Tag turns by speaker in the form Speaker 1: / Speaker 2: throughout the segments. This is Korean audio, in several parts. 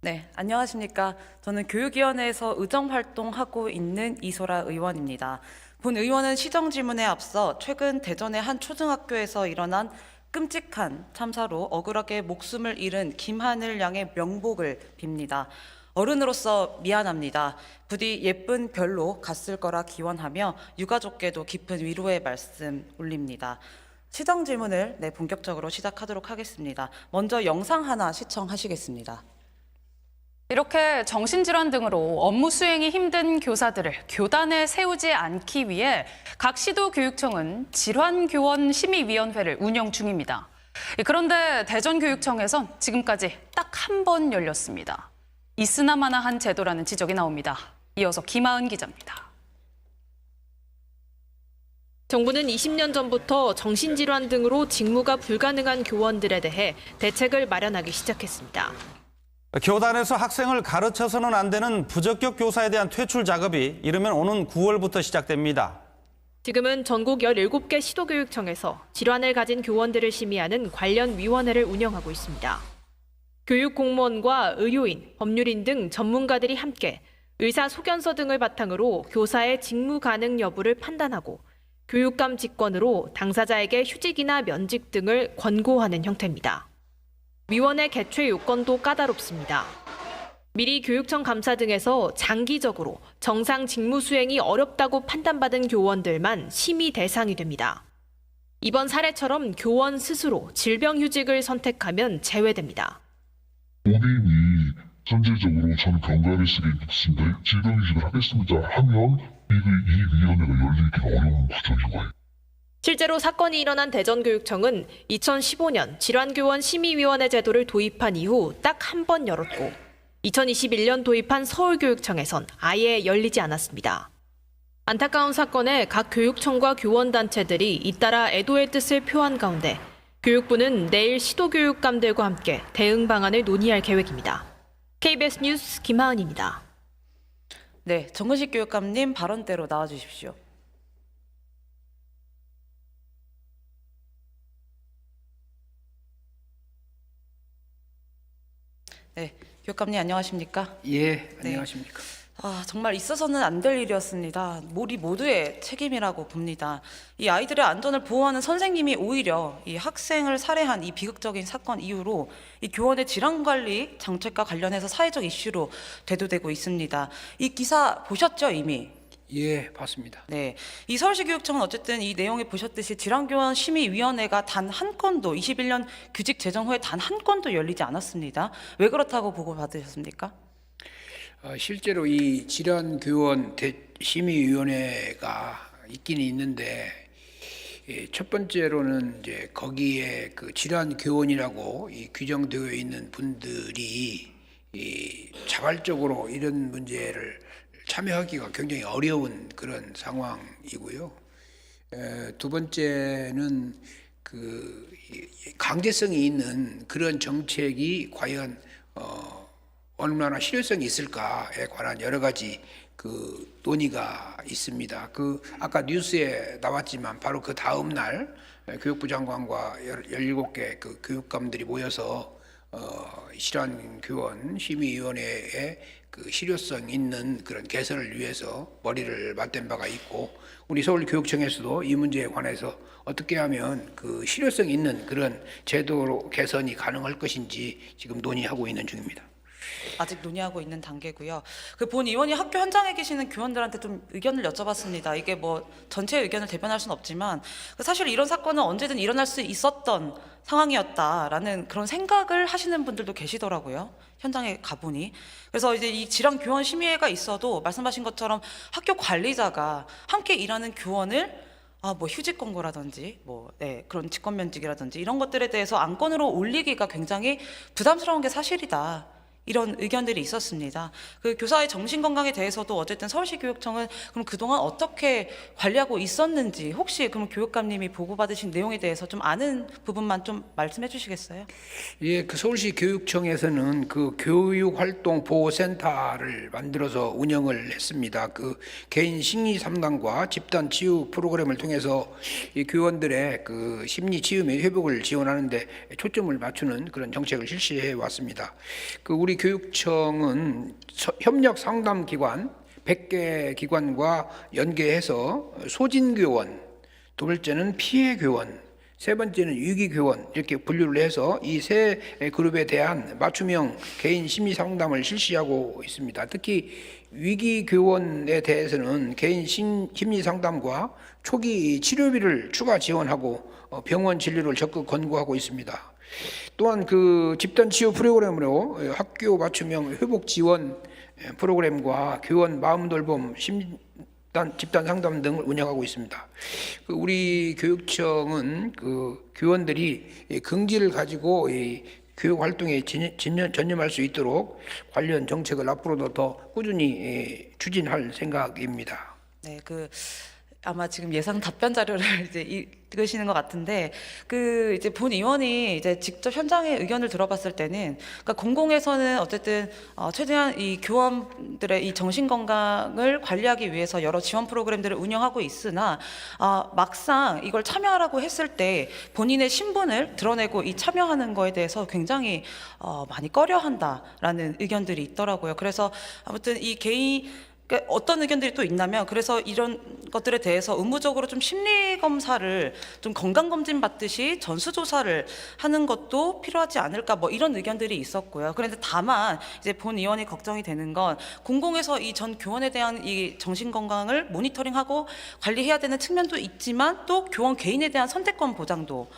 Speaker 1: 네, 안녕하십니까. 저는 교육위원회에서 의정활동하고 있는 이소라 의원입니다. 본 의원은 시정질문에 앞서 최근 대전의 한 초등학교에서 일어난 끔찍한 참사로 억울하게 목숨을 잃은 김하늘 양의 명복을 빕니다. 어른으로서 미안합니다. 부디 예쁜 별로 갔을 거라 기원하며 유가족께도 깊은 위로의 말씀 올립니다. 시정질문을 본격적으로 시작하도록 하겠습니다. 먼저 영상 하나 시청하시겠습니다.
Speaker 2: 이렇게 정신질환 등으로 업무 수행이 힘든 교사들을 교단에 세우지 않기 위해 각 시도교육청은 질환교원심의위원회를 운영 중입니다. 그런데 대전교육청에선 지금까지 딱 한 번 열렸습니다. 있으나마나한 제도라는 지적이 나옵니다. 이어서 김하은 기자입니다.
Speaker 3: 정부는 20년 전부터 정신질환 등으로 직무가 불가능한 교원들에 대해 대책을 마련하기 시작했습니다.
Speaker 4: 교단에서 학생을 가르쳐서는 안 되는 부적격 교사에 대한 퇴출 작업이 이르면 오는 9월부터 시작됩니다.
Speaker 3: 지금은 전국 17개 시도교육청에서 질환을 가진 교원들을 심의하는 관련 위원회를 운영하고 있습니다. 교육 공무원과 의료인, 법률인 등 전문가들이 함께 의사 소견서 등을 바탕으로 교사의 직무 가능 여부를 판단하고 교육감 직권으로 당사자에게 휴직이나 면직 등을 권고하는 형태입니다. 위원회 개최 요건도 까다롭습니다. 미리 교육청 감사 등에서 장기적으로 정상 직무 수행이 어렵다고 판단받은 교원들만 심의 대상이 됩니다. 이번 사례처럼 교원 스스로 질병휴직을 선택하면 제외됩니다.
Speaker 5: 본인이 선제적으로 저는 병가를 쓰겠습니다. 질병휴직을 하겠습니다 하면 이 위원회가 열리기 어려운 구조인 거예요.
Speaker 3: 실제로 사건이 일어난 대전교육청은 2015년 질환교원 심의위원회 제도를 도입한 이후 딱 한 번 열었고 2021년 도입한 서울교육청에선 아예 열리지 않았습니다. 안타까운 사건에 각 교육청과 교원단체들이 잇따라 애도의 뜻을 표한 가운데 교육부는 내일 시도교육감들과 함께 대응 방안을 논의할 계획입니다. KBS 뉴스 김하은입니다.
Speaker 1: 네, 정근식 교육감님 발언대로 나와주십시오. 네, 교육감님 안녕하십니까?
Speaker 6: 예, 안녕하십니까.
Speaker 1: 정말 있어서는 안 될 일이었습니다. 우리 모두의 책임이라고 봅니다. 이 아이들의 안전을 보호하는 선생님이 오히려 이 학생을 살해한 이 비극적인 사건 이후로 이 교원의 질환관리 정책과 관련해서 사회적 이슈로 대두되고 있습니다. 이 기사 보셨죠, 이미?
Speaker 6: 예, 봤습니다.
Speaker 1: 네, 이 서울시 교육청은 어쨌든 이 내용에 보셨듯이 질환교원 심의위원회가 단 한 건도 21년 규칙 제정 후에 단 한 건도 열리지 않았습니다. 왜 그렇다고 보고 받으셨습니까?
Speaker 6: 실제로 이 질환교원 심의위원회가 있기는 있는데 첫 번째로는 이제 거기에 그 질환교원이라고 규정되어 있는 분들이 자발적으로 이런 문제를 참여하기가 굉장히 어려운 그런 상황이고요. 두 번째는 그 강제성이 있는 그런 정책이 과연 얼마나 실효성이 있을까에 관한 여러 가지 그 논의가 있습니다. 그 아까 뉴스에 나왔지만 바로 그 다음 날 교육부 장관과 17개 그 교육감들이 모여서 질환교원 심의위원회에 그 실효성 있는 그런 개선을 위해서 머리를 맞댄 바가 있고 우리 서울교육청에서도 이 문제에 관해서 어떻게 하면 그 실효성 있는 그런 제도로 개선이 가능할 것인지 지금 논의하고 있는 중입니다.
Speaker 1: 아직 논의하고 있는 단계고요. 그 본 의원이 학교 현장에 계시는 교원들한테 좀 의견을 여쭤봤습니다. 이게 뭐 전체 의견을 대변할 수는 없지만 사실 이런 사건은 언제든 일어날 수 있었던 상황이었다라는 그런 생각을 하시는 분들도 계시더라고요. 현장에 가보니. 그래서 이제 이 질환교원 심의회가 있어도 말씀하신 것처럼 학교 관리자가 함께 일하는 교원을 뭐 휴직 권고라든지 그런 직권 면직이라든지 이런 것들에 대해서 안건으로 올리기가 굉장히 부담스러운 게 사실이다. 이런 의견들이 있었습니다. 그 교사의 정신 건강에 대해서도 어쨌든 서울시 교육청은 그럼 그동안 어떻게 관리하고 있었는지 혹시 그럼 교육감님이 보고받으신 내용에 대해서 좀 아는 부분만 좀 말씀해 주시겠어요?
Speaker 6: 예, 그 서울시 교육청에서는 그 교육활동보호센터를 만들어서 운영을 했습니다. 그 개인 심리 상담과 집단 치유 프로그램을 통해서 이 교원들의 그 심리 치유 및 회복을 지원하는데 초점을 맞추는 그런 정책을 실시해 왔습니다. 그 우리 우리 교육청은 협력 상담 기관 100개 기관과 연계해서 소진 교원, 두 번째는 피해 교원, 세 번째는 위기 교원 이렇게 분류를 해서 이 세 그룹에 대한 맞춤형 개인 심리 상담을 실시하고 있습니다. 특히 위기 교원에 대해서는 개인 심리 상담과 초기 치료비를 추가 지원하고 병원 진료를 적극 권고하고 있습니다. 또한 그 집단 치유 프로그램으로 학교 맞춤형 회복 지원 프로그램과 교원 마음 돌봄 집단 상담 등을 운영하고 있습니다. 우리 교육청은 그 교원들이 긍지를 가지고 이 교육 활동에 전념할 수 있도록 관련 정책을 앞으로도 더 꾸준히 추진할 생각입니다.
Speaker 1: 네, 아마 지금 예상 답변 자료를 이제 읽으시는 것 같은데, 이제 본 의원이 이제 직접 현장의 의견을 들어봤을 때는, 그러니까 공공에서는 어쨌든 최대한 이 교원들의 이 정신 건강을 관리하기 위해서 여러 지원 프로그램들을 운영하고 있으나, 막상 이걸 참여하라고 했을 때 본인의 신분을 드러내고 이 참여하는 거에 대해서 굉장히 많이 꺼려한다라는 의견들이 있더라고요. 그래서 아무튼 이 그러니까 어떤 의견들이 또 있냐면, 그래서 이런 것들에 대해서 의무적으로 좀 심리 검사를 좀 건강 검진 받듯이 전수조사를 하는 것도 필요하지 않을까, 뭐 이런 의견들이 있었고요. 그런데 다만 이제 본 의원이 걱정이 되는 건, 공공에서 이 전 교원에 대한 이 정신 건강을 모니터링하고 관리해야 되는 측면도 있지만, 또 교원 개인에 대한 선택권 보장도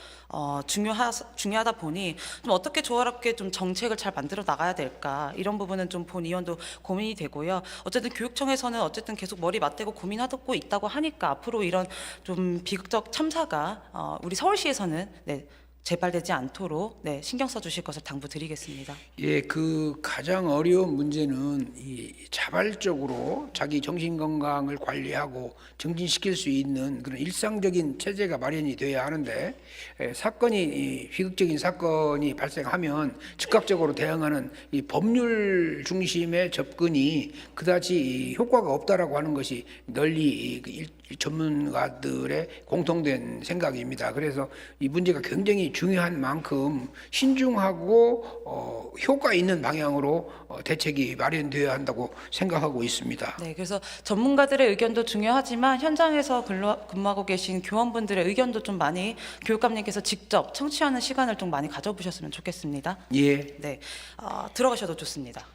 Speaker 1: 중요하다 보니 좀 어떻게 조화롭게 좀 정책을 잘 만들어 나가야 될까, 이런 부분은 좀 본 의원도 고민이 되고요. 어쨌든 교육청에서는 어쨌든 계속 머리 맞대고 고민하고 있다고 하니까 앞으로 이런 좀 비극적 참사가 우리 서울시에서는 재발되지 않도록 신경 써주실 것을 당부드리겠습니다.
Speaker 6: 예, 그 가장 어려운 문제는 이 자발적으로 자기 정신 건강을 관리하고 정진시킬 수 있는 그런 일상적인 체제가 마련이 돼야 하는데, 비극적인 사건이 발생하면 즉각적으로 대응하는 이 법률 중심의 접근이 그다지 효과가 없다라고 하는 것이 널리 전문가들의 공통된 생각입니다. 그래서 이 문제가 굉장히 중요한 만큼 신중하고 효과 있는 방향으로 대책이 마련되어야 한다고 생각하고 있습니다.
Speaker 1: 네, 그래서 전문가들의 의견도 중요하지만 현장에서 근무하고 계신 교원분들의 의견도 좀 많이 교육감님께서 직접 청취하는 시간을 좀 많이 가져보셨으면 좋겠습니다.
Speaker 6: 예.
Speaker 1: 네, 들어가셔도 좋습니다.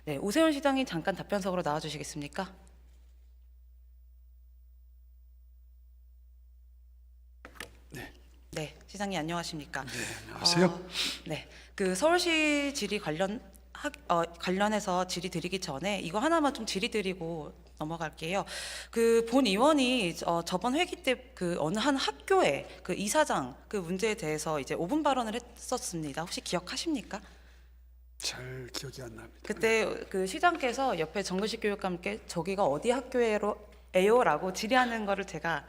Speaker 1: 네, 오세훈 시장이 잠깐 답변석으로 나와주시겠습니까? 네, 시장님 안녕하십니까?
Speaker 7: 네, 안녕하세요.
Speaker 1: 네, 서울시 질의 관련해서 질의 드리기 전에 이거 하나만 좀 질의 드리고 넘어갈게요. 본 의원이 저번 회기 때 어느 한 학교의 이사장 문제에 대해서 이제 5분 발언을 했었습니다. 혹시 기억하십니까?
Speaker 7: 잘 기억이 안 납니다.
Speaker 1: 그때 시장께서 옆에 정근식 교육감께 저기가 어디 학교예요라고 질의하는 거를 제가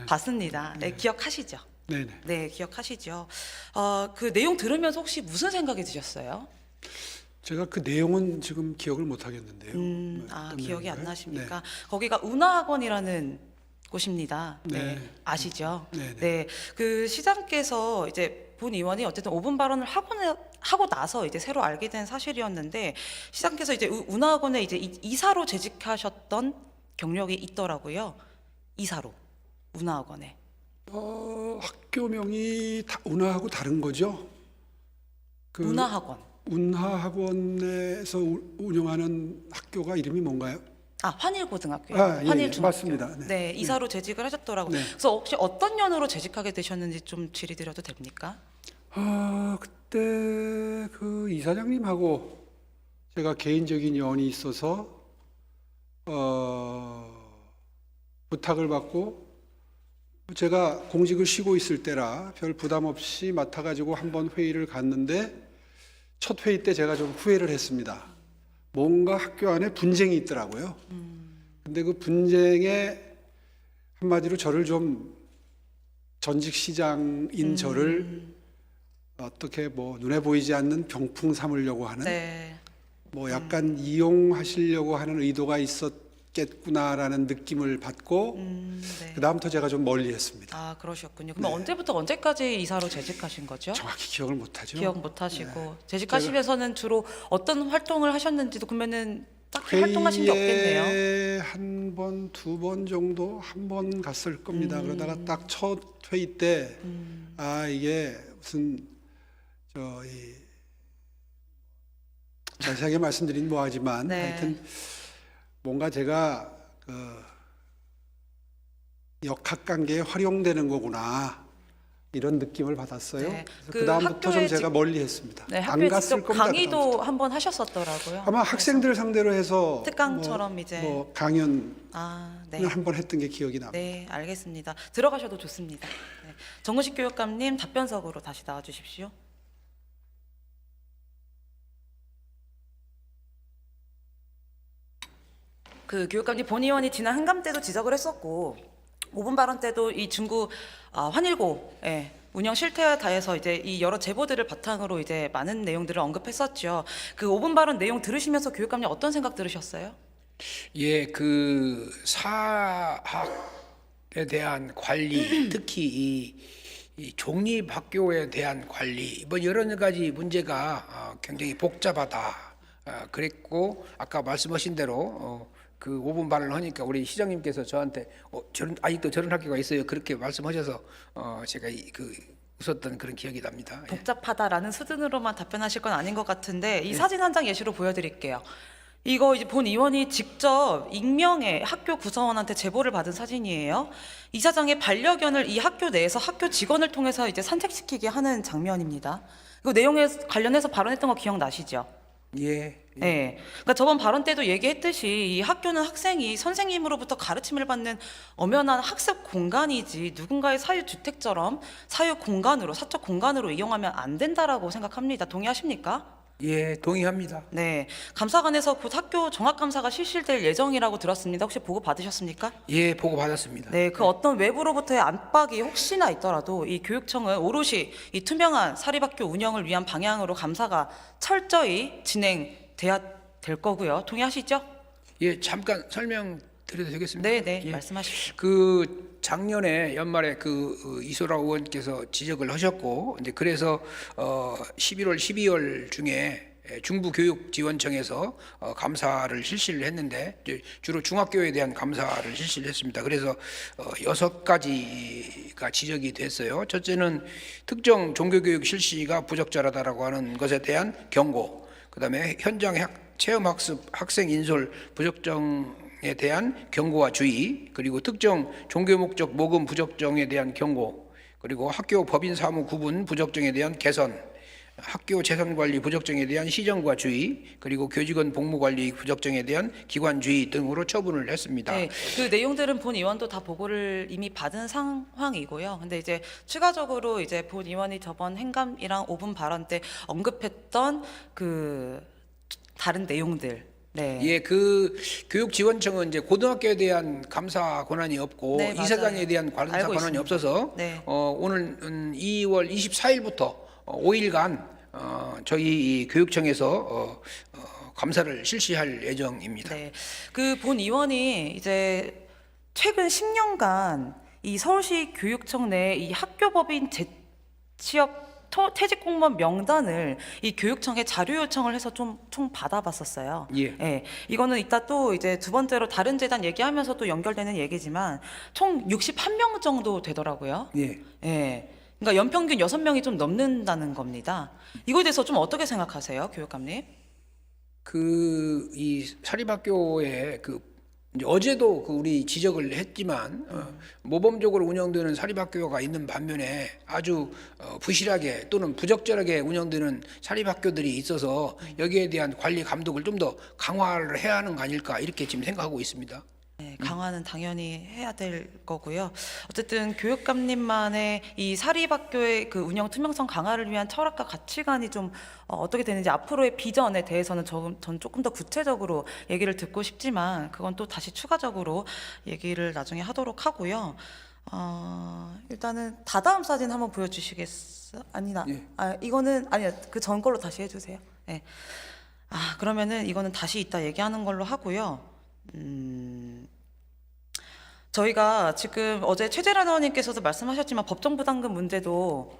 Speaker 1: 봤습니다. 네, 기억하시죠?
Speaker 7: 네네.
Speaker 1: 네, 기억하시죠? 그 내용 들으면서 혹시 무슨 생각이 드셨어요?
Speaker 7: 제가 그 내용은 지금 기억을 못 하겠는데요.
Speaker 1: 기억이 안
Speaker 7: 내용인가요?
Speaker 1: 나십니까? 거기가 운하학원이라는 곳입니다. 네,
Speaker 7: 네.
Speaker 1: 아시죠?
Speaker 7: 네네.
Speaker 1: 네, 시장께서 이제 본 의원이 어쨌든 5분 발언을 하고 나서 이제 새로 알게 된 사실이었는데, 시장께서 이제 운하학원에 이제 이사로 재직하셨던 경력이 있더라고요. 이사로 운하학원에.
Speaker 7: 학교명이 운하하고 다른 거죠?
Speaker 1: 운하학원.
Speaker 7: 운하학원에서 운영하는 학교가 이름이 뭔가요?
Speaker 1: 환일고등학교요.
Speaker 7: 예,
Speaker 1: 환일중학교.
Speaker 7: 맞습니다.
Speaker 1: 네, 이사로 재직을 하셨더라고요.
Speaker 7: 네.
Speaker 1: 그래서 혹시 어떤 연으로 재직하게 되셨는지 좀 질의 드려도 됩니까?
Speaker 7: 그때 그 이사장님하고 제가 개인적인 연이 있어서 부탁을 받고, 제가 공직을 쉬고 있을 때라 별 부담 없이 맡아가지고 한번 회의를 갔는데, 첫 회의 때 제가 좀 후회를 했습니다. 뭔가 학교 안에 분쟁이 있더라고요. 근데 그 분쟁에 한마디로 저를 좀 전직 시장인 저를 어떻게 눈에 보이지 않는 병풍 삼으려고 하는,
Speaker 1: 네.
Speaker 7: 약간 이용하시려고 하는 의도가 있겠구나라는 느낌을 받고
Speaker 1: 네.
Speaker 7: 그다음부터 제가 좀 멀리했습니다.
Speaker 1: 아, 그러셨군요. 그럼
Speaker 7: 네.
Speaker 1: 언제부터 언제까지 이사로 재직하신 거죠?
Speaker 7: 정확히 기억을 못하죠.
Speaker 1: 기억 못 하시고 재직하시면서는 주로 어떤 활동을 하셨는지도 그러면은 딱히 활동하신 게 없겠네요.
Speaker 7: 회의에 한 번, 두 번 정도 한 번 갔을 겁니다. 그러다가 딱 첫 회의 때 아 이게 무슨 이 자세하게 말씀드린 뭐하지만
Speaker 1: 네.
Speaker 7: 하여튼 뭔가 제가 그 역학관계에 활용되는 거구나 이런 느낌을 받았어요.
Speaker 1: 네.
Speaker 7: 그래서
Speaker 1: 그
Speaker 7: 그 다음부터 좀
Speaker 1: 학교에
Speaker 7: 제가 멀리했습니다.
Speaker 1: 네,
Speaker 7: 안
Speaker 1: 학교에
Speaker 7: 갔을
Speaker 1: 직접
Speaker 7: 겁니다.
Speaker 1: 강의도
Speaker 7: 그다음부터.
Speaker 1: 한번 하셨었더라고요.
Speaker 7: 아마 학생들 상대로 해서
Speaker 1: 특강처럼 이제.
Speaker 7: 뭐 강연을
Speaker 1: 아, 네.
Speaker 7: 한번 했던 게 기억이 납니다.
Speaker 1: 네, 알겠습니다. 들어가셔도 좋습니다. 네. 정우식 교육감님 답변석으로 다시 나와 주십시오. 그 교육감님 본의원이 지난 한감 때도 지적을 했었고 5분 발언 때도 이 중구 환일고 운영 실태에 대해서 이제 이 여러 제보들을 바탕으로 이제 많은 내용들을 언급했었죠. 그 5분 발언 내용 들으시면서 교육감님 어떤 생각 들으셨어요?
Speaker 6: 예, 그 사학에 대한 관리, 특히 이 종립학교에 대한 관리, 뭐 여러 가지 문제가 굉장히 복잡하다. 그랬고 아까 말씀하신 대로 그 5분 발언을 하니까 우리 시장님께서 저한테 저런 아직도 저런 학교가 있어요. 그렇게 말씀하셔서 제가 웃었던 그런 기억이 납니다. 예.
Speaker 1: 복잡하다라는 수준으로만 답변하실 건 아닌 것 같은데 이 사진 한 장 예시로 보여드릴게요. 이거 이제 본 의원이 직접 익명의 학교 구성원한테 제보를 받은 사진이에요. 이사장의 반려견을 이 학교 내에서 학교 직원을 통해서 이제 산책시키게 하는 장면입니다. 그 내용에 관련해서 발언했던 거 기억나시죠?
Speaker 6: 예.
Speaker 1: 네. 그러니까 저번 발언 때도 얘기했듯이 이 학교는 학생이 선생님으로부터 가르침을 받는 엄연한 학습 공간이지 누군가의 사유주택처럼 사유 공간으로, 사적 공간으로 이용하면 안 된다라고 생각합니다. 동의하십니까?
Speaker 6: 예, 동의합니다.
Speaker 1: 네. 감사관에서 곧 학교 종합감사가 실시될 예정이라고 들었습니다. 혹시 보고 받으셨습니까?
Speaker 6: 예, 보고 받았습니다.
Speaker 1: 네, 그 어떤 외부로부터의 안팎이 혹시나 있더라도 이 교육청은 오롯이 이 투명한 사립학교 운영을 위한 방향으로 감사가 철저히 진행돼야 될 거고요. 동의하시죠?
Speaker 6: 예, 잠깐 설명드려도 되겠습니까?
Speaker 1: 네, 네,
Speaker 6: 예.
Speaker 1: 말씀하십시오.
Speaker 6: 그 작년에 연말에 이소라 의원께서 지적을 하셨고, 이제 그래서 11월, 12월 중에 중부교육지원청에서 감사를 실시를 했는데 이제 주로 중학교에 대한 감사를 실시를 했습니다. 그래서 6가지가 지적이 됐어요. 첫째는 특정 종교교육 실시가 부적절하다라고 하는 것에 대한 경고, 그다음에 현장 체험학습 학생 인솔 부적정에 대한 경고와 주의, 그리고 특정 종교 목적 모금 부적정에 대한 경고, 그리고 학교 법인 사무 구분 부적정에 대한 개선, 학교 재산 관리 부적정에 대한 시정과 주의, 그리고 교직원 복무 관리 부적정에 대한 기관 주의 등으로 처분을 했습니다.
Speaker 1: 네, 그 내용들은 본 의원도 다 보고를 이미 받은 상황이고요. 근데 이제 추가적으로 이제 본 의원이 저번 행감이랑 5분 발언 때 언급했던 그 다른 내용들. 네.
Speaker 6: 예, 그 교육지원청은 이제 고등학교에 대한 감사 권한이 없고
Speaker 1: 네, 맞아요.
Speaker 6: 이사장에 대한 감사
Speaker 1: 알고
Speaker 6: 권한이
Speaker 1: 있습니다.
Speaker 6: 없어서
Speaker 1: 네.
Speaker 6: 오늘 2월 24일부터 5일간 저희 이 교육청에서 감사를 실시할 예정입니다.
Speaker 1: 네. 그 본 의원이 이제 최근 10년간 이 서울시 교육청 내 이 학교법인 재취업 퇴직 공무원 명단을 이 교육청에 자료 요청을 해서 총 받아봤었어요.
Speaker 6: 예.
Speaker 1: 이거는 이따 또 이제 두 번째로 다른 재단 얘기하면서 또 연결되는 얘기지만 총 61명 정도 되더라고요.
Speaker 6: 예.
Speaker 1: 예. 그러니까 연평균 6명이 좀 넘는다는 겁니다. 이거에 대해서 좀 어떻게 생각하세요, 교육감님?
Speaker 6: 이 사립학교에 이제 어제도 우리 지적을 했지만 모범적으로 운영되는 사립학교가 있는 반면에 아주 부실하게 또는 부적절하게 운영되는 사립학교들이 있어서 여기에 대한 관리 감독을 좀 더 강화를 해야 하는 거 아닐까 이렇게 지금 생각하고 있습니다.
Speaker 1: 네, 강화는 당연히 해야 될 거고요. 어쨌든 교육감님만의 이 사립학교의 그 운영 투명성 강화를 위한 철학과 가치관이 좀 어떻게 되는지 앞으로의 비전에 대해서는 전 조금 더 구체적으로 얘기를 듣고 싶지만 그건 또 다시 추가적으로 얘기를 나중에 하도록 하고요. 일단은 다다음 사진 한번 보여주시겠어요? 아니다.
Speaker 6: 예.
Speaker 1: 이거는 아니요. 그 전 걸로 다시 해주세요. 네. 그러면은 이거는 다시 이따 얘기하는 걸로 하고요. 저희가 지금 어제 최재란 의원님께서도 말씀하셨지만 법정 부담금 문제도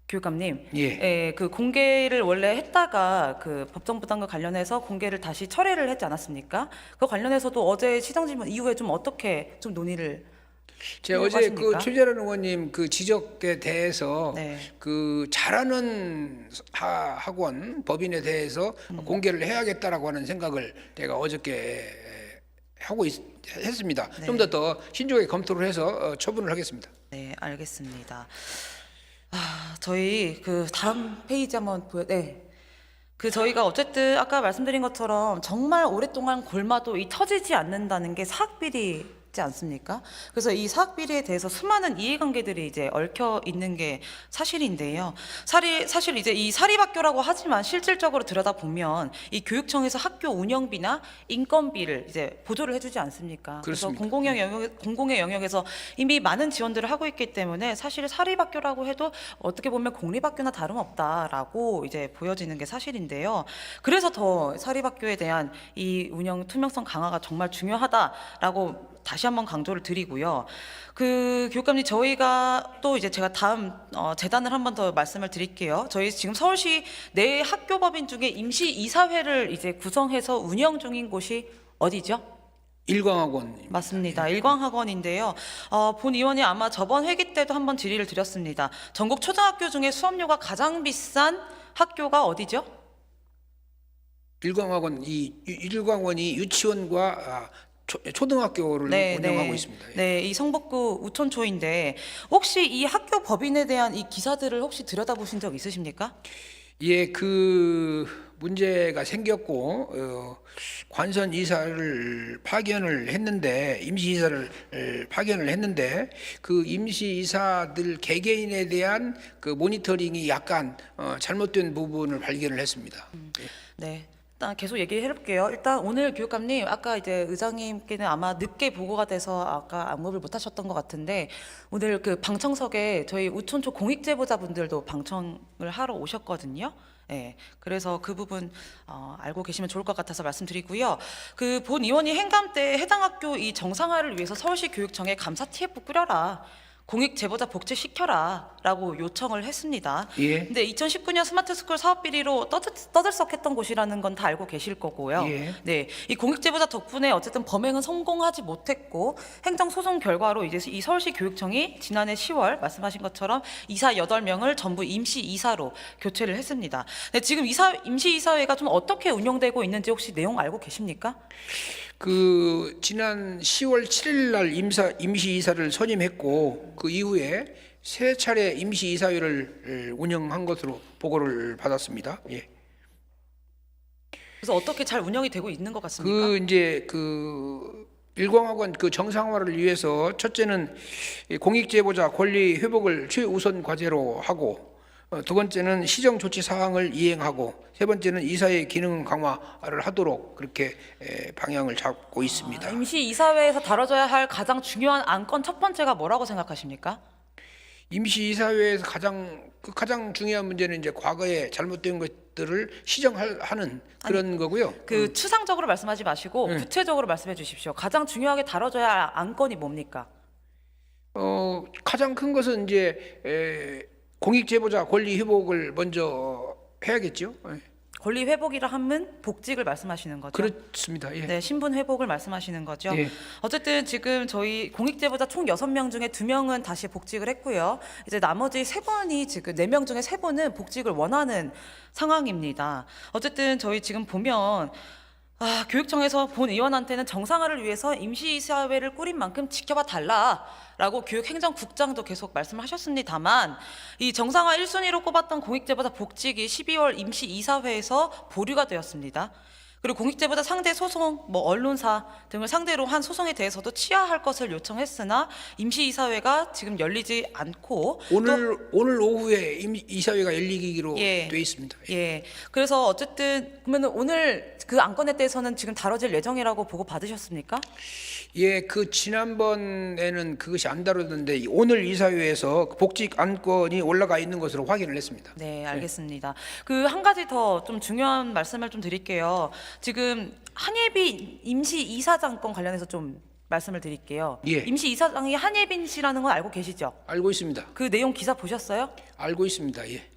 Speaker 1: 교육감님,
Speaker 6: 예.
Speaker 1: 그 공개를 원래 했다가 그 법정 부담금 관련해서 공개를 다시 철회를 했지 않았습니까? 그 관련해서도 어제 시정질문 이후에 좀 어떻게 좀 논의를
Speaker 6: 제가
Speaker 1: 하려고
Speaker 6: 어제 그
Speaker 1: 하십니까?
Speaker 6: 최재란 의원님 그 지적에 대해서
Speaker 1: 네.
Speaker 6: 그 잘하는 학원 법인에 대해서 공개를 해야겠다라고 하는 생각을 제가 어저께 했습니다.
Speaker 1: 네.
Speaker 6: 좀 더 신중하게 검토를 해서 처분을 하겠습니다.
Speaker 1: 네, 알겠습니다. 저희 그 다음 페이지 한번 네. 그 저희가 어쨌든 아까 말씀드린 것처럼 정말 오랫동안 골마도 이 터지지 않는다는 게 사학비리지 않습니까? 그래서 이 사학비리에 대해서 수많은 이해관계들이 이제 얽혀 있는 게 사실인데요. 사실 이제 이 사립학교라고 하지만 실질적으로 들여다보면 이 교육청에서 학교 운영비나 인건비를 이제 보조를 해주지 않습니까? 그래서
Speaker 6: 그렇습니다.
Speaker 1: 공공의 영역에서 이미 많은 지원들을 하고 있기 때문에 사실 사립학교라고 해도 어떻게 보면 공립학교나 다름없다라고 이제 보여지는 게 사실인데요. 그래서 더 사립학교에 대한 이 운영 투명성 강화가 정말 중요하다라고 다시 한번 강조를 드리고요. 그 교육감님, 저희가 또 이제 제가 다음 재단을 한 번 더 말씀을 드릴게요. 저희 지금 서울시 내 학교법인 중에 임시 이사회를 이제 구성해서 운영 중인 곳이 어디죠?
Speaker 6: 일광학원.
Speaker 1: 맞습니다. 일광학원인데요. 본 의원이 아마 저번 회기 때도 한번 질의를 드렸습니다. 전국 초등학교 중에 수업료가 가장 비싼 학교가 어디죠?
Speaker 6: 일광학원, 이 일광원이 유치원과 초등학교를 운영하고 있습니다. 예.
Speaker 1: 네, 이 성북구 우촌초인데 혹시 이 학교 법인에 대한 이 기사들을 혹시 들여다보신 적 있으십니까?
Speaker 6: 예, 그 문제가 생겼고 관선 이사를 파견을 했는데 임시 이사를 파견을 했는데 그 임시 이사들 개개인에 대한 그 모니터링이 약간 잘못된 부분을 발견을 했습니다.
Speaker 1: 네. 일단 계속 얘기해 볼게요. 일단 오늘 교육감님, 아까 이제 의장님께는 아마 늦게 보고가 돼서 아까 안목을 못 하셨던 것 같은데 오늘 그 방청석에 저희 우촌초 공익제보자분들도 방청을 하러 오셨거든요. 네, 그래서 그 부분 알고 계시면 좋을 것 같아서 말씀드리고요. 그 본 의원이 행감 때 해당 학교 이 정상화를 위해서 서울시 교육청에 감사 TF 꾸려라. 공익 제보자 복제시켜라라고 요청을 했습니다.
Speaker 6: 예.
Speaker 1: 근데 2019년 스마트스쿨 사업 비리로 떠들썩했던 곳이라는 건 다 알고 계실 거고요.
Speaker 6: 예.
Speaker 1: 네, 이 공익 제보자 덕분에 어쨌든 범행은 성공하지 못했고 행정 소송 결과로 이제 이 서울시 교육청이 지난해 10월 말씀하신 것처럼 이사 8명을 전부 임시 이사로 교체를 했습니다. 네, 지금 임시 이사회가 좀 어떻게 운영되고 있는지 혹시 내용 알고 계십니까?
Speaker 6: 그 지난 10월 7일 날 임시 이사를 선임했고 그 이후에 세 차례 임시 이사회를 운영한 것으로 보고를 받았습니다. 예.
Speaker 1: 그래서 어떻게 잘 운영이 되고 있는 것 같습니까?
Speaker 6: 그 이제 그 일광학원 그 정상화를 위해서 첫째는 공익 제보자 권리 회복을 최우선 과제로 하고 두 번째는 시정 조치 사항을 이행하고 세 번째는 이사의 기능 강화를 하도록 그렇게 방향을 잡고 있습니다.
Speaker 1: 임시 이사회에서 다뤄져야 할 가장 중요한 안건 첫 번째가 뭐라고 생각하십니까?
Speaker 6: 임시 이사회에서 가장 중요한 문제는 이제 과거에 잘못된 것들을 시정하는 그런 거고요.
Speaker 1: 그 추상적으로 말씀하지 마시고 구체적으로 말씀해 주십시오. 가장 중요하게 다뤄져야 할 안건이 뭡니까?
Speaker 6: 가장 큰 것은 이제 공익 제보자 권리 회복을 먼저 해야겠죠. 예.
Speaker 1: 권리 회복이라 하면 복직을 말씀하시는 거죠?
Speaker 6: 그렇습니다. 예.
Speaker 1: 네, 신분 회복을 말씀하시는 거죠.
Speaker 6: 예.
Speaker 1: 어쨌든 지금 저희 공익제보자 총 6명 중에 2명은 다시 복직을 했고요. 이제 나머지 3분이 지금 4명 중에 3분은 복직을 원하는 상황입니다. 어쨌든 저희 지금 보면 교육청에서 본 의원한테는 정상화를 위해서 임시이사회를 꾸린 만큼 지켜봐 달라라고 교육행정국장도 계속 말씀하셨습니다만 이 정상화 1순위로 꼽았던 공익제보자 복직이 12월 임시이사회에서 보류가 되었습니다. 그리고 공익제보자 상대 소송, 언론사 등을 상대로 한 소송에 대해서도 취하할 것을 요청했으나 임시이사회가 지금 열리지 않고
Speaker 6: 오늘 오후에 이사회가 열리기로
Speaker 1: 예.
Speaker 6: 돼 있습니다.
Speaker 1: 예. 그래서 어쨌든 그러면 오늘 그 안건에 대해서는 지금 다뤄질 예정이라고 보고 받으셨습니까?
Speaker 6: 예, 그 지난번에는 그것이 안 다뤘는데 오늘 이사회에서 복직 안건이 올라가 있는 것으로 확인을 했습니다.
Speaker 1: 네, 알겠습니다. 그 한 가지 더 좀 중요한 말씀을 좀 드릴게요. 지금 한예비 임시 이사장 건 관련해서 좀 말씀을 드릴게요.
Speaker 6: 예.
Speaker 1: 임시 이사장이 한예빈 씨라는 건 알고 계시죠?
Speaker 6: 알고 있습니다.
Speaker 1: 그 내용 기사 보셨어요?
Speaker 6: 알고 있습니다. 예.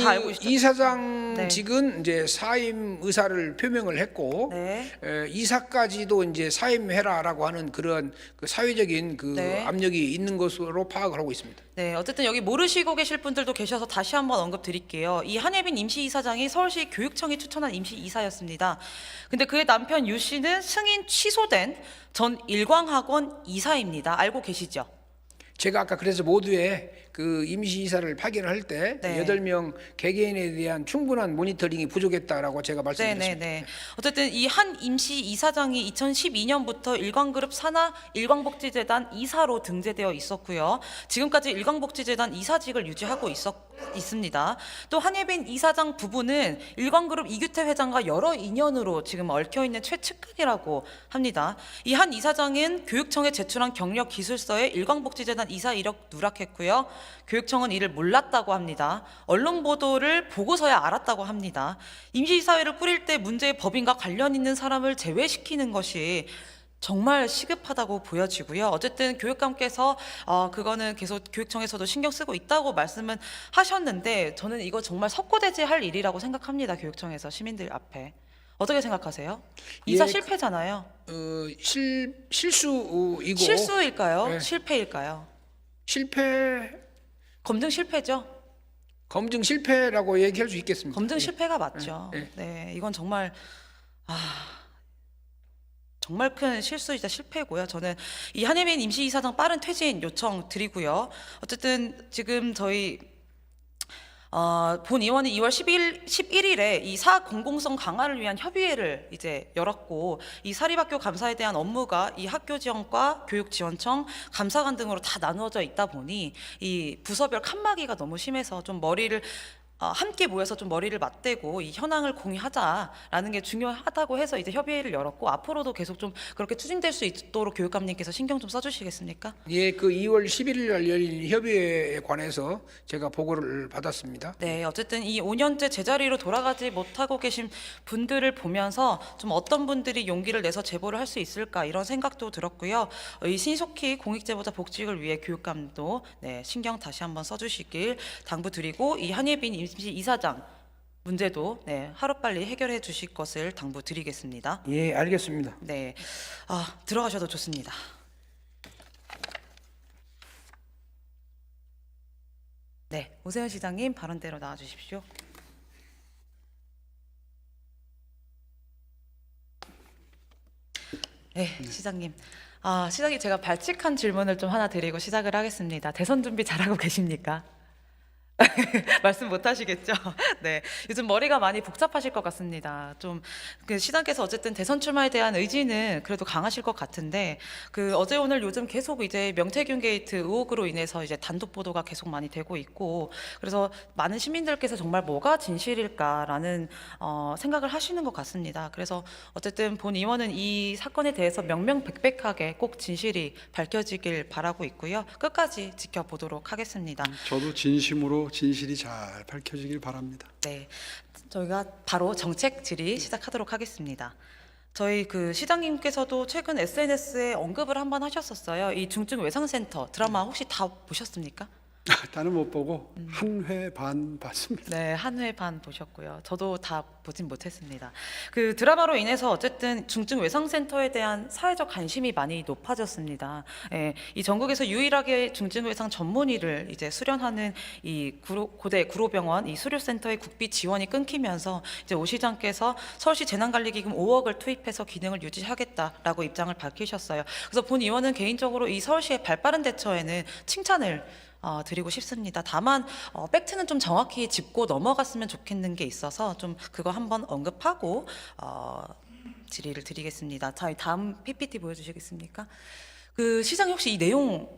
Speaker 1: 다 알고 있죠.
Speaker 6: 이사장직은 이제 사임 의사를 표명을 했고
Speaker 1: 네.
Speaker 6: 이사까지도 이제 사임해라라고 하는 그런 그 사회적인 그
Speaker 1: 네.
Speaker 6: 압력이 있는 것으로 파악을 하고 있습니다.
Speaker 1: 네, 어쨌든 여기 모르시고 계실 분들도 계셔서 다시 한번 언급 드릴게요. 이 한예빈 임시이사장이 서울시 교육청이 추천한 임시이사였습니다. 근데 그의 남편 유 씨는 승인 취소된 전 일광학원 이사입니다. 알고 계시죠?
Speaker 6: 제가 아까 그래서 모두의 그 임시이사를 파견할 때
Speaker 1: 네.
Speaker 6: 8명 개개인에 대한 충분한 모니터링이 부족했다라고 제가 말씀드렸습니다.
Speaker 1: 네네네. 어쨌든 이 한 임시 이사장이 2012년부터 일광그룹 산하 일광복지재단 이사로 등재되어 있었고요. 지금까지 일광복지재단 이사직을 유지하고 있습니다. 또 한예빈 이사장 부부는 일광그룹 이규태 회장과 여러 인연으로 지금 얽혀있는 최측근이라고 합니다. 이 한 이사장은 교육청에 제출한 경력 기술서에 일광복지재단 이사 이력 누락했고요. 교육청은 이를 몰랐다고 합니다. 언론 보도를 보고서야 알았다고 합니다. 임시이사회를 꾸릴 때 문제의 법인과 관련 있는 사람을 제외시키는 것이 정말 시급하다고 보여지고요. 어쨌든 교육감께서 그거는 계속 교육청에서도 신경 쓰고 있다고 말씀은 하셨는데 저는 이거 정말 석고대죄할 일이라고 생각합니다. 교육청에서 시민들 앞에. 어떻게 생각하세요? 이사
Speaker 6: 예,
Speaker 1: 실패잖아요.
Speaker 6: 실수이고
Speaker 1: 실수일까요?
Speaker 6: 네.
Speaker 1: 실패일까요?
Speaker 6: 실패
Speaker 1: 검증 실패죠.
Speaker 6: 검증 실패라고 얘기할 수 있겠습니다.
Speaker 1: 검증
Speaker 6: 예.
Speaker 1: 실패가 맞죠.
Speaker 6: 예.
Speaker 1: 네, 이건 정말 정말 큰 실수이자 실패고요. 저는 이 한예빈 임시이사장 빠른 퇴진 요청 드리고요. 어쨌든 지금 저희 본 의원이 2월 11일에 이 사 공공성 강화를 위한 협의회를 이제 열었고 이 사립학교 감사에 대한 업무가 이 학교지원과 교육지원청, 감사관 등으로 다 나누어져 있다 보니 이 부서별 칸막이가 너무 심해서 좀 머리를 함께 모여서 좀 머리를 맞대고 이 현황을 공유하자라는 게 중요하다고 해서 이제 협의회를 열었고 앞으로도 계속 좀 그렇게 추진될 수 있도록 교육감님께서 신경 좀 써주시겠습니까?
Speaker 6: 예, 그 2월 11일 날 열린 협의회에 관해서 제가 보고를 받았습니다.
Speaker 1: 네, 어쨌든 이 5년째 제자리로 돌아가지 못하고 계신 분들을 보면서 좀 어떤 분들이 용기를 내서 제보를 할 수 있을까 이런 생각도 들었고요. 이 신속히 공익제보자 복직을 위해 교육감도 신경 다시 한번 써주시길 당부드리고 이 한예빈 임시 이사장 문제도 하루빨리 해결해 주실 것을 당부드리겠습니다.
Speaker 6: 예, 알겠습니다.
Speaker 1: 네, 들어가셔도 좋습니다. 네, 오세훈 시장님 발언대로 나와주십시오. 네, 시장님. 시장님 제가 발칙한 질문을 좀 하나 드리고 시작을 하겠습니다. 대선 준비 잘하고 계십니까? 말씀 못 하시겠죠? 네. 요즘 머리가 많이 복잡하실 것 같습니다. 좀, 시장께서 어쨌든 대선 출마에 대한 의지는 그래도 강하실 것 같은데, 어제 오늘 요즘 계속 이제 명태균 게이트 의혹으로 인해서 이제 단독 보도가 계속 많이 되고 있고, 그래서 많은 시민들께서 정말 뭐가 진실일까라는, 생각을 하시는 것 같습니다. 그래서 어쨌든 본 의원은 이 사건에 대해서 명명백백하게 꼭 진실이 밝혀지길 바라고 있고요. 끝까지 지켜보도록 하겠습니다.
Speaker 7: 저도 진심으로 진실이 잘 밝혀지길 바랍니다.
Speaker 1: 네, 저희가 바로 정책 질의 시작하도록 하겠습니다. 저희 시장님께서도 최근 SNS에 언급을 한번 하셨었어요. 이 중증 외상센터 드라마 혹시 다 보셨습니까?
Speaker 7: 다는 못 보고 한 회 반 봤습니다.
Speaker 1: 네, 한 회 반 보셨고요. 저도 다 보진 못했습니다. 드라마로 인해서 어쨌든 중증 외상센터에 대한 사회적 관심이 많이 높아졌습니다. 이 전국에서 유일하게 중증 외상 전문의를 이제 수련하는 이 고대 구로병원 이 수료센터의 국비 지원이 끊기면서 이제 오 시장께서 서울시 재난관리기금 5억을 투입해서 기능을 유지하겠다라고 입장을 밝히셨어요. 그래서 본 의원은 개인적으로 이 서울시의 발빠른 대처에는 칭찬을 드리고 싶습니다. 다만 팩트는 좀 정확히 짚고 넘어갔으면 좋겠는 게 있어서 좀 그거 한번 언급하고 질의를 드리겠습니다. 저희 다음 PPT 보여주시겠습니까? 시장 혹시 이 내용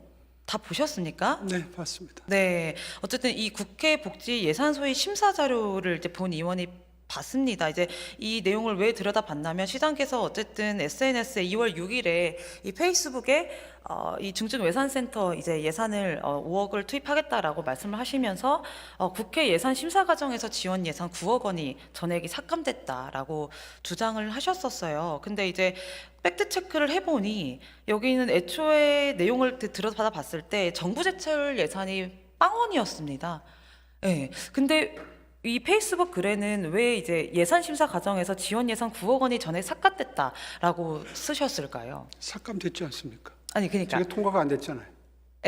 Speaker 1: 다 보셨습니까?
Speaker 7: 네, 봤습니다.
Speaker 1: 네, 어쨌든 이 국회 복지 예산 소위 심사 자료를 이제 본 의원이 봤습니다. 이제 이 내용을 왜 들여다봤냐면 시장께서 어쨌든 SNS에 2월 6일에 이 페이스북에 이 중증외산센터 이제 예산을 5억을 투입하겠다라고 말씀을 하시면서 국회 예산 심사 과정에서 지원 예산 9억 원이 전액이 삭감됐다라고 주장을 하셨었어요. 근데 이제 팩트 체크를 해보니 여기는 애초에 내용을 들여다봐 봤을 때 정부 제출 예산이 빵원이었습니다. 네. 근데 이 페이스북 글에는 왜 이제 예산 심사 과정에서 지원 예산 9억 원이 전에 삭감됐다라고 쓰셨을까요?
Speaker 7: 삭감됐지 않습니까?
Speaker 1: 아니 그러니까
Speaker 7: 제가 통과가 안 됐잖아요.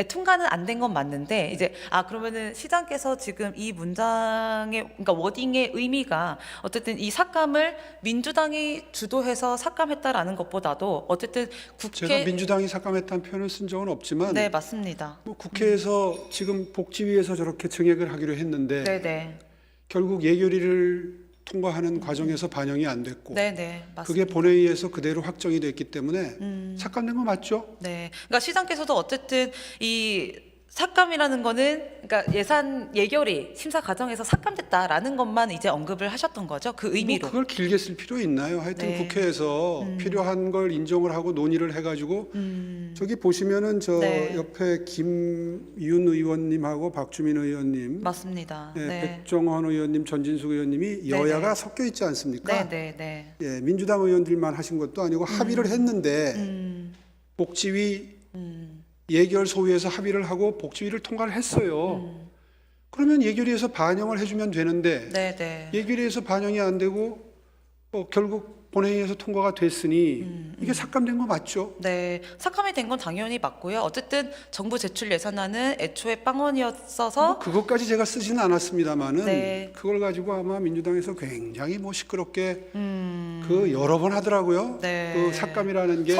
Speaker 1: 통과는 안 된 건 맞는데 이제 그러면은 시장께서 지금 이 문장의 그러니까 워딩의 의미가 어쨌든 이 삭감을 민주당이 주도해서 삭감했다라는 것보다도 어쨌든 국회
Speaker 7: 제가 민주당이 삭감했다는 표현을 쓴 적은 없지만
Speaker 1: 네 맞습니다.
Speaker 7: 뭐 국회에서 지금 복지위에서 저렇게 증액을 하기로 했는데
Speaker 1: 네네
Speaker 7: 결국 예결위를 통과하는 과정에서 반영이 안 됐고
Speaker 1: 네네 맞습니다.
Speaker 7: 그게 본회의에서 그대로 확정이 됐기 때문에 삭감된 거 맞죠?
Speaker 1: 네, 그러니까 시장께서도 어쨌든 이 삭감이라는 거는 그러니까 예산 예결위 심사 과정에서 삭감됐다라는 것만 이제 언급을 하셨던 거죠. 그 의미로.
Speaker 7: 뭐 그걸 길게 쓸 필요 있나요? 하여튼
Speaker 1: 네.
Speaker 7: 국회에서 필요한 걸 인정을 하고 논의를 해가지고 저기 보시면은 저
Speaker 1: 네.
Speaker 7: 옆에 김윤 의원님하고 박주민 의원님,
Speaker 1: 맞습니다.
Speaker 7: 예,
Speaker 1: 네.
Speaker 7: 백종원 의원님, 전진숙 의원님이 여야가 섞여 있지 않습니까?
Speaker 1: 네.
Speaker 7: 예, 민주당 의원들만 하신 것도 아니고 합의를 했는데 복지위 예결 소위에서 합의를 하고 복지위를 통과를 했어요. 그러면 예결위에서 반영을 해주면 되는데
Speaker 1: 네.
Speaker 7: 예결위에서 반영이 안 되고 결국 본회의에서 통과가 됐으니 이게 삭감된 거 맞죠?
Speaker 1: 네, 삭감이 된 건 당연히 맞고요. 어쨌든 정부 제출 예산안은 애초에 빵원이었어서
Speaker 7: 뭐 그것까지 제가 쓰지는 않았습니다만은
Speaker 1: 네.
Speaker 7: 그걸 가지고 아마 민주당에서 굉장히 뭐 시끄럽게 그 여러 번 하더라고요.
Speaker 1: 네.
Speaker 7: 그 삭감이라는 게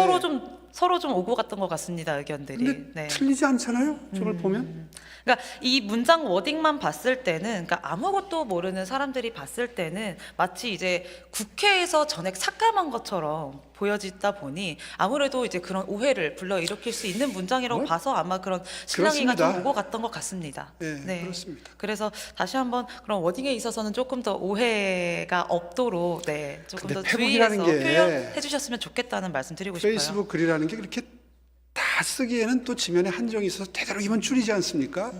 Speaker 1: 서로 좀 오고 갔던 것 같습니다. 의견들이.
Speaker 7: 근데
Speaker 1: 네.
Speaker 7: 틀리지 않잖아요. 저걸 보면
Speaker 1: 그러니까 이 문장 워딩만 봤을 때는 그러니까 아무것도 모르는 사람들이 봤을 때는 마치 이제 국회에서 전액 삭감한 것처럼 보여지다 보니 아무래도 이제 그런 오해를 불러일으킬 수 있는 문장이라고 봐서 아마 그런 실랑이가 좀
Speaker 7: 그렇습니다.
Speaker 1: 오고 갔던 것 같습니다.
Speaker 7: 네, 그렇습니다.
Speaker 1: 그래서 다시 한번 그런 워딩에 있어서는 조금 더 오해가 없도록 조금
Speaker 7: 근데
Speaker 1: 더
Speaker 7: 페북이라는
Speaker 1: 주의해서
Speaker 7: 게
Speaker 1: 표현해 주셨으면 좋겠다는 말씀 드리고 싶어요.
Speaker 7: 페이스북 글이라는 게 그렇게 다 쓰기에는 또 지면에 한정이 있어서 되도록이면 줄이지 않습니까?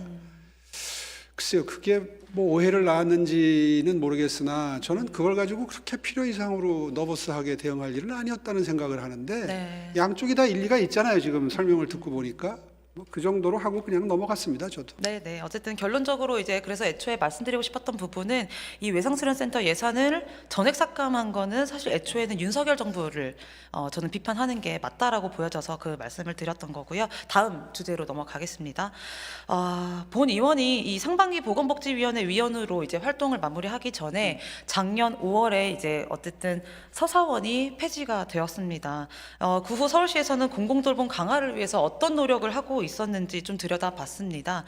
Speaker 7: 글쎄요, 그게 뭐 오해를 낳았는지는 모르겠으나 저는 그걸 가지고 그렇게 필요 이상으로 너버스하게 대응할 일은 아니었다는 생각을 하는데
Speaker 1: 네.
Speaker 7: 양쪽이 다 일리가 있잖아요. 지금 설명을 듣고 보니까 뭐 그 정도로 하고 그냥 넘어갔습니다. 저도.
Speaker 1: 네. 어쨌든 결론적으로 이제 그래서 애초에 말씀드리고 싶었던 부분은 이 외상수련센터 예산을 전액 삭감한 거는 사실 애초에는 윤석열 정부를 저는 비판하는 게 맞다라고 보여져서 그 말씀을 드렸던 거고요. 다음 주제로 넘어가겠습니다. 본 의원이 이 상반기 보건복지위원회 위원으로 이제 활동을 마무리하기 전에 작년 5월에 이제 어쨌든 서사원이 폐지가 되었습니다. 그 후 서울시에서는 공공돌봄 강화를 위해서 어떤 노력을 하고 있었는지 좀 들여다봤습니다.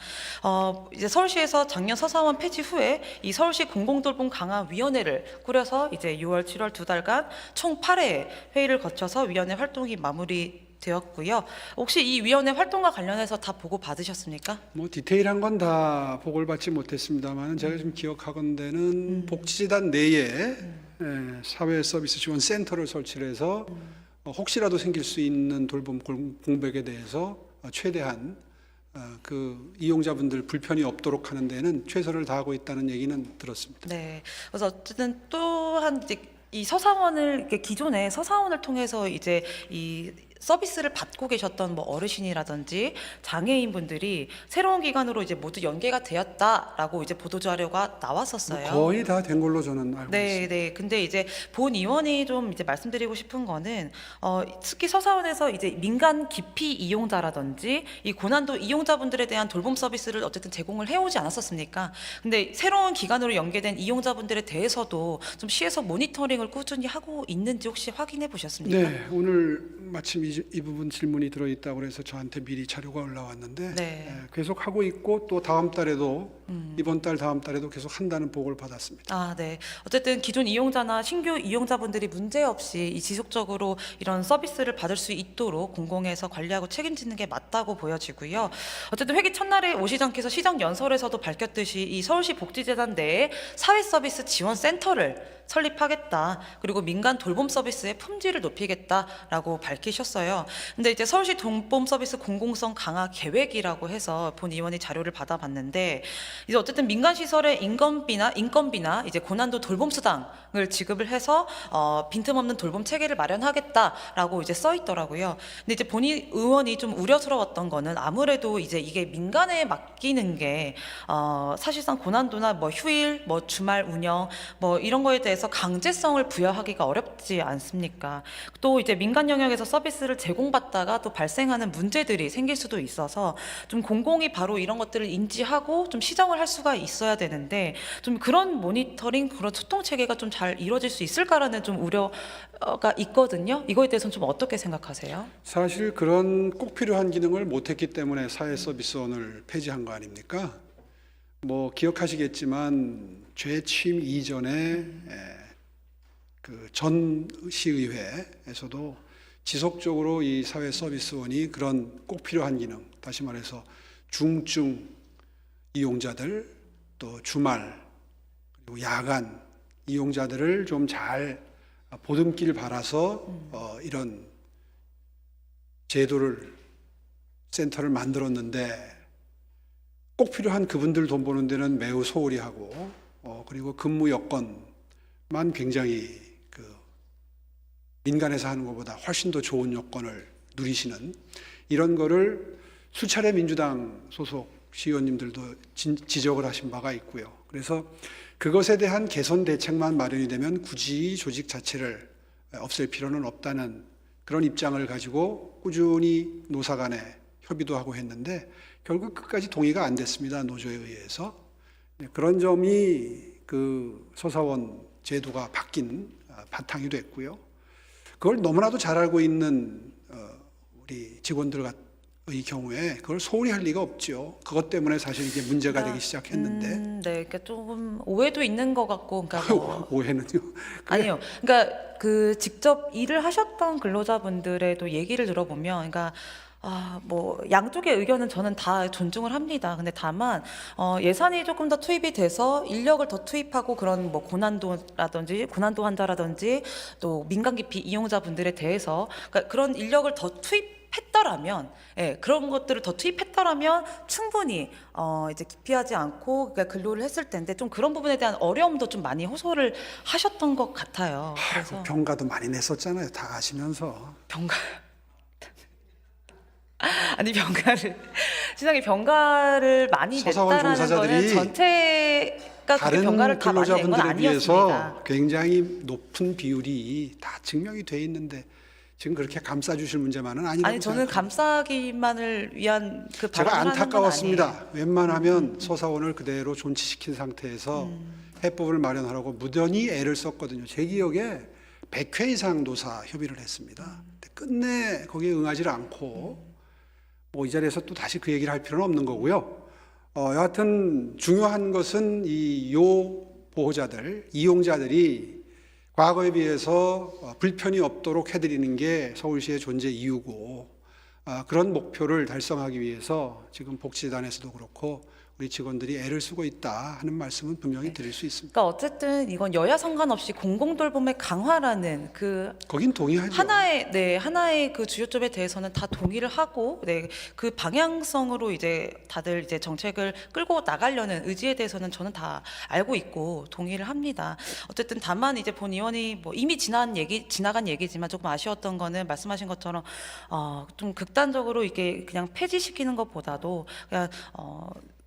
Speaker 1: 이제 서울시에서 작년 서사원 폐지 후에 이 서울시 공공돌봄 강화 위원회를 꾸려서 이제 6월, 7월 두 달간 총 8회 회의를 거쳐서 위원회 활동이 마무리되었고요. 혹시 이 위원회 활동과 관련해서 다 보고 받으셨습니까?
Speaker 7: 뭐 디테일한 건 다 보고를 받지 못했습니다만 제가 좀 기억하건대는 복지재단 내에 사회 서비스 지원 센터를 설치를 해서 혹시라도 생길 수 있는 돌봄 공백에 대해서 최대한 그 이용자분들 불편이 없도록 하는 데는 최선을 다하고 있다는 얘기는 들었습니다.
Speaker 1: 네. 그래서 어쨌든 또한 이제 이 서사원을 이렇게 기존에 서사원을 통해서 이제 이 서비스를 받고 계셨던 뭐 어르신이라든지 장애인분들이 새로운 기관으로 이제 모두 연계가 되었다라고 이제 보도 자료가 나왔었어요.
Speaker 7: 거의 다 된 걸로 저는 알고 있습니다.
Speaker 1: 네. 근데 이제 본 의원이 좀 이제 말씀드리고 싶은 거는 특히 서사원에서 이제 민간 기피 이용자라든지 이 고난도 이용자분들에 대한 돌봄 서비스를 어쨌든 제공을 해오지 않았었습니까? 근데 새로운 기관으로 연계된 이용자분들에 대해서도 좀 시에서 모니터링을 꾸준히 하고 있는지 혹시 확인해 보셨습니까?
Speaker 7: 네, 오늘 마침 이 부분 질문이 들어있다고 해서 저한테 미리 자료가 올라왔는데
Speaker 1: 네.
Speaker 7: 계속 하고 있고 또 다음 달에도 이번 달 다음 달에도 계속 한다는 보고를 받았습니다.
Speaker 1: 아, 네. 어쨌든 기존 이용자나 신규 이용자분들이 문제없이 이 지속적으로 이런 서비스를 받을 수 있도록 공공에서 관리하고 책임지는 게 맞다고 보여지고요. 어쨌든 회기 첫날에 오 시장께서 시장 연설에서도 밝혔듯이 이 서울시 복지재단 내에 사회서비스 지원센터를 설립하겠다. 그리고 민간 돌봄 서비스의 품질을 높이겠다라고 밝히셨어요. 근데 이제 서울시 돌봄 서비스 공공성 강화 계획이라고 해서 본 의원이 자료를 받아봤는데 이제 어쨌든 민간 시설의 인건비나 이제 고난도 돌봄 수당을 지급을 해서 빈틈없는 돌봄 체계를 마련하겠다라고 이제 써 있더라고요. 근데 이제 본 의원이 좀 우려스러웠던 거는 아무래도 이제 이게 민간에 맡기는 게 사실상 고난도나 뭐 휴일, 뭐 주말 운영, 뭐 이런 거에 대해서 강제성을 부여하기가 어렵지 않습니까? 또 이제 민간 영역에서 서비스를 제공받다가 또 발생하는 문제들이 생길 수도 있어서 좀 공공이 바로 이런 것들을 인지하고 좀 시정을 할 수가 있어야 되는데 좀 그런 모니터링, 그런 소통 체계가 좀 잘 이루어질 수 있을까라는 좀 우려가 있거든요. 이거에 대해서는 좀 어떻게 생각하세요?
Speaker 7: 사실 그런 꼭 필요한 기능을 못했기 때문에 사회서비스원을 폐지한 거 아닙니까? 뭐 기억하시겠지만 죄취임 이전에 그 전 시의회에서도 지속적으로 이 사회서비스원이 그런 꼭 필요한 기능, 다시 말해서 중증 이용자들, 또 주말 그리고 야간 이용자들을 좀 잘 보듬길 바라서 이런 제도를 센터를 만들었는데 꼭 필요한 그분들 돈 버는 데는 매우 소홀히 하고 그리고 근무 여건만 굉장히 그 민간에서 하는 것보다 훨씬 더 좋은 여건을 누리시는 이런 거를 수차례 민주당 소속 시의원님들도 지적을 하신 바가 있고요. 그래서 그것에 대한 개선 대책만 마련이 되면 굳이 조직 자체를 없앨 필요는 없다는 그런 입장을 가지고 꾸준히 노사 간에 협의도 하고 했는데 결국 끝까지 동의가 안 됐습니다. 노조에 의해서. 그런 점이 그 서사원 제도가 바뀐 바탕이 됐고요. 그걸 너무나도 잘 알고 있는 우리 직원들의 경우에 그걸 소홀히 할 리가 없죠. 그것 때문에 사실 이게 문제가 되기 시작했는데.
Speaker 1: 네, 그러니까 조금 오해도 있는 것 같고, 그러니까 뭐,
Speaker 7: 오해는요?
Speaker 1: 아니요, 그러니까 그 직접 일을 하셨던 근로자분들의도 얘기를 들어보면, 그러니까. 뭐 양쪽의 의견은 저는 다 존중을 합니다. 근데 다만 예산이 조금 더 투입이 돼서 인력을 더 투입하고 그런 뭐 고난도 환자라든지 또 민간 기피 이용자분들에 대해서 그러니까 그런 인력을 더 투입했더라면, 그런 것들을 더 투입했더라면 충분히 이제 기피하지 않고 그러니까 근로를 했을 텐데 좀 그런 부분에 대한 어려움도 좀 많이 호소를 하셨던 것 같아요. 그래서
Speaker 7: 병가도 많이 냈었잖아요. 다 아시면서.
Speaker 1: 병가. 아니 시장에 병가를 많이
Speaker 7: 서사원
Speaker 1: 냈다라는 거는
Speaker 7: 종사자들이
Speaker 1: 전체가 그렇게
Speaker 7: 다른
Speaker 1: 병가를 다 많이 낸 건
Speaker 7: 근로자분들에 비해서
Speaker 1: 아니었습니다.
Speaker 7: 굉장히 높은 비율이 다 증명이 돼 있는데 지금 그렇게 감싸주실 문제만은 아니라고
Speaker 1: 아니 저는
Speaker 7: 생각합니다.
Speaker 1: 감싸기만을 위한 그
Speaker 7: 제가
Speaker 1: 발언을 하는 건 아니에요.
Speaker 7: 안타까웠습니다. 웬만하면 서사원을 그대로 존치시킨 상태에서 해법을 마련하라고 무던히 애를 썼거든요. 제 기억에 100회 이상 노사 협의를 했습니다. 근데 끝내 거기에 응하지 않고 뭐 이 자리에서 또 다시 그 얘기를 할 필요는 없는 거고요. 여하튼 중요한 것은 이 보호자들, 이용자들이 과거에 비해서 불편이 없도록 해드리는 게 서울시의 존재 이유고 그런 목표를 달성하기 위해서 지금 복지재단에서도 그렇고 우리 직원들이 애를 쓰고 있다 하는 말씀은 분명히 드릴 수 있습니다.
Speaker 1: 그러니까 어쨌든 이건 여야 상관없이 공공돌봄의 강화라는 그
Speaker 7: 거긴 동의하죠.
Speaker 1: 하나의 그 주요점에 대해서는 다 동의를 하고, 그 방향성으로 이제 다들 이제 정책을 끌고 나가려는 의지에 대해서는 저는 다 알고 있고 동의를 합니다. 어쨌든 다만 이제 본 의원이 뭐 이미 지나간 얘기지만 조금 아쉬웠던 거는 말씀하신 것처럼 좀 극단적으로 이게 그냥 폐지시키는 것보다도 그냥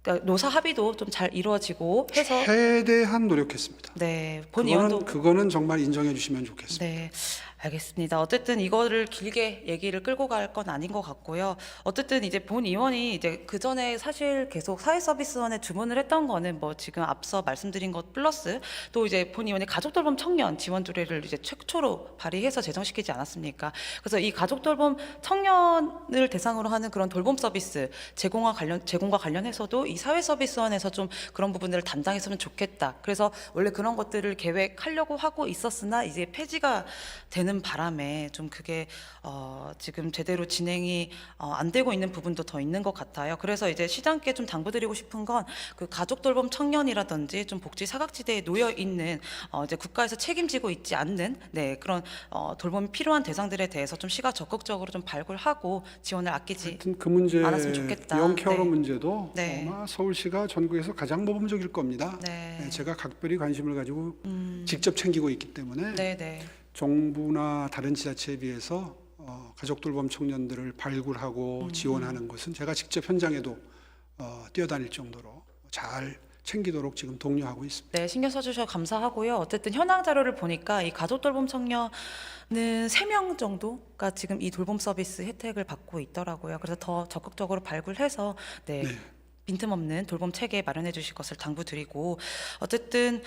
Speaker 1: 그러니까 노사 합의도 좀 잘 이루어지고 해서
Speaker 7: 최대한 노력했습니다.
Speaker 1: 네, 본 의원도
Speaker 7: 그거는 정말 인정해 주시면 좋겠습니다.
Speaker 1: 네, 알겠습니다. 어쨌든 이거를 길게 얘기를 끌고 갈 건 아닌 것 같고요. 어쨌든 이제 본 의원이 이제 그 전에 사실 계속 사회서비스원에 주문을 했던 거는 뭐 지금 앞서 말씀드린 것 플러스 또 이제 본 의원이 가족돌봄 청년 지원 조례를 이제 최초로 발의해서 제정시키지 않았습니까? 그래서 이 가족돌봄 청년을 대상으로 하는 그런 돌봄 서비스 제공과 관련해서도 이 사회서비스원에서 좀 그런 부분들을 담당했으면 좋겠다. 그래서 원래 그런 것들을 계획하려고 하고 있었으나 이제 폐지가 되는 바람에 좀 그게 지금 제대로 진행이 안 되고 있는 부분도 더 있는 것 같아요. 그래서 이제 시장께 좀 당부드리고 싶은 건 그 가족돌봄 청년이라든지 좀 복지 사각지대에 놓여 있는 이제 국가에서 책임지고 있지 않는 그런 돌봄이 필요한 대상들에 대해서 좀 시가 적극적으로 좀 발굴하고 지원을 아끼지
Speaker 7: 하여튼 그 문제,
Speaker 1: 않았으면 좋겠다.
Speaker 7: 영케어로
Speaker 1: 네.
Speaker 7: 문제도
Speaker 1: 네.
Speaker 7: 아마 서울시가 전국에서 가장 모범적일 겁니다.
Speaker 1: 네.
Speaker 7: 제가 각별히 관심을 가지고 직접 챙기고 있기 때문에
Speaker 1: 네.
Speaker 7: 정부나 다른 지자체에 비해서 가족돌봄 청년들을 발굴하고 지원하는 것은 제가 직접 현장에도 뛰어다닐 정도로 잘 챙기도록 지금 독려하고 있습니다.
Speaker 1: 네, 신경 써주셔서 감사하고요. 어쨌든 현황 자료를 보니까 이 가족돌봄 청년은 3명 정도가 지금 이 돌봄 서비스 혜택을 받고 있더라고요. 그래서 더 적극적으로 발굴해서 빈틈없는 돌봄 체계 마련해 주실 것을 당부드리고 어쨌든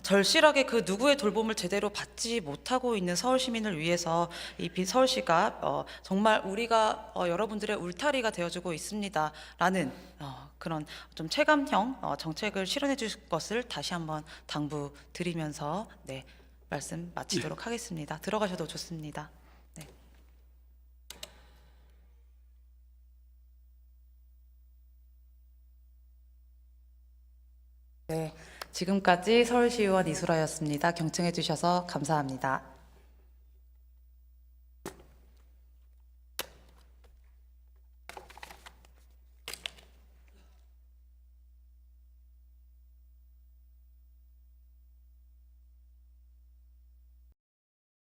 Speaker 1: 절실하게 그 누구의 돌봄을 제대로 받지 못하고 있는 서울 시민을 위해서 이 서울시가 정말 우리가 여러분들의 울타리가 되어주고 있습니다라는 그런 좀 체감형 정책을 실현해 주실 것을 다시 한번 당부드리면서 말씀 마치도록 하겠습니다. 들어가셔도 좋습니다. 지금까지 서울시의원 이수라였습니다. 경청해 주셔서 감사합니다.